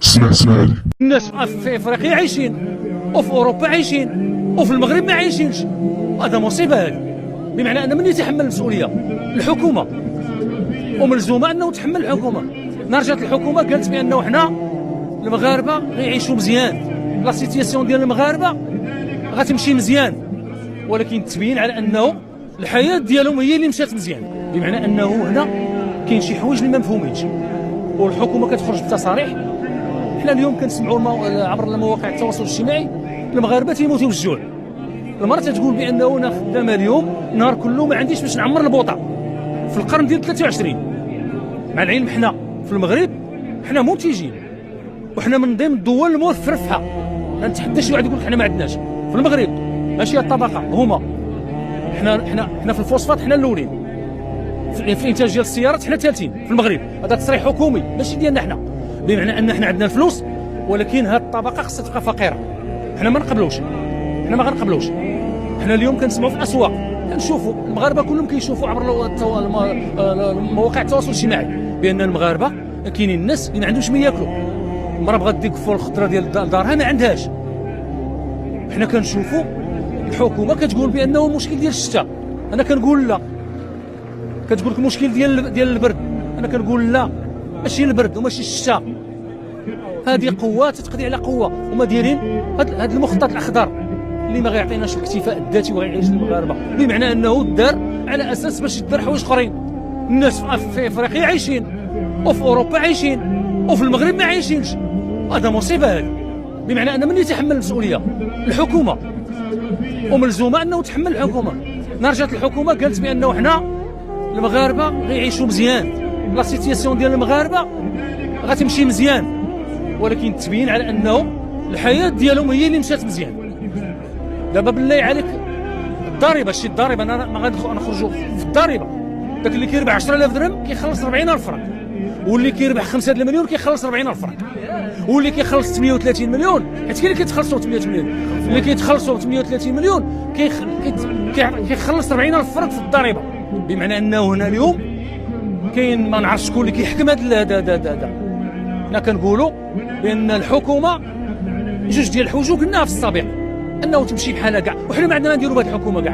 اسمع لي. الناس في افريقيا عايشين، وفي اوروبا عايشين، وفي المغرب ما عايشينش. هذا مصيبه هذه، بمعنى ان من يتحمل المسؤوليه؟ الحكومه، وملزومه انه تحمل الحكومه. نهار جات الحكومه قالت بانه حنا المغاربه غيعيشوا مزيان، لا سيتياسيون ديال المغاربه غتمشي مزيان، ولكن تبين على انه الحياه ديالهم هي اللي مشات مزيان، بمعنى انه هنا كاين شي حوايج اللي ما مفهومينش، والحكومه كتخرج بتصاريح. حنا اليوم كنسمعوا عبر مواقع التواصل الاجتماعي المغاربه تيموتوا بالجوع. المراه تقول بانه انا خدامه اليوم النهار كله ما عنديش باش نعمر البوطه في القرن ديال 23. مع العلم حنا في المغرب حنا منتجين، وحنا من ضمن الدول المرفرفه. ما نتحداش واحد يقول لك حنا ما عندناش. في المغرب ماشي الطبقه هما، حنا في الفوسفات حنا الاولين، في الانتاج ديال السيارات حنا ثالثين في المغرب. هذا تصريح حكومي ماشي ديالنا حنا، بمعنى ان حنا عندنا الفلوس، ولكن هذه الطبقه خصها تبقى فقيره. حنا ما نقبلوش، حنا ما غنقبلوش. حنا اليوم كنسمعوا في الاسواق، كنشوفوا المغاربه كلهم كيشوفوا عبر مواقع التواصل الاجتماعي بان المغاربه كاينين الناس اللي ما عندهمش ما ياكلوا. المراه بغات ديك فوق الخضره ديال دارها ما عندهاش. حنا كنشوفوا الحكومه كتقول بانه المشكل ديال الشتاء، انا كنقول لا. كتقول لك المشكل ديال البرد، انا كنقول لا، ماشي البرد وماشي الشتاء. هذه قوه تتقضي على قوه، هما دايرين هذا المخطط الاخضر اللي ما غيعطيناش الاكتفاء الذاتي وغيعيش المغاربه، بمعنى انه دار على اساس باش يدار حوايج اخرين. الناس في افريقيا عايشين، وفي اوروبا عايشين، وفي المغرب ما عايشينش. هذا مصيبه هذه، بمعنى ان من يتحمل المسؤوليه؟ الحكومه، وملزومه انه تحمل الحكومه. نهار جات الحكومه قالت بانه حنا المغاربه غيعيشوا مزيان، لا سيتياسيون ديال المغاربه غتمشي مزيان، ولكن تبين على انه الحياه ديالهم هي اللي مشات مزيان. دابا بالله عليك الضريبه، شي الضريبه، انا ما غنخرجوا في الضريبه. داك اللي كيربح 10000 درهم كيخلص 40000 فرنك، واللي كيربح 5 المليون كيخلص 40000 فرنك، واللي كيخلص 38 مليون، حيت كاين اللي كيتخلصوا 8 مليون، اللي كيتخلصوا 38 مليون كيخلص 40000 فرنك في الضريبه. بمعنى انه هنا اليوم كاين ما نعرفش شكون اللي كيحكم هذا. حنا كنقولوا بان الحكومه جوج ديال الحوايج قلناها في السابق، انه تمشي بحالها كاع، وحنا ما عندنا نديروا بهذه الحكومه كاع.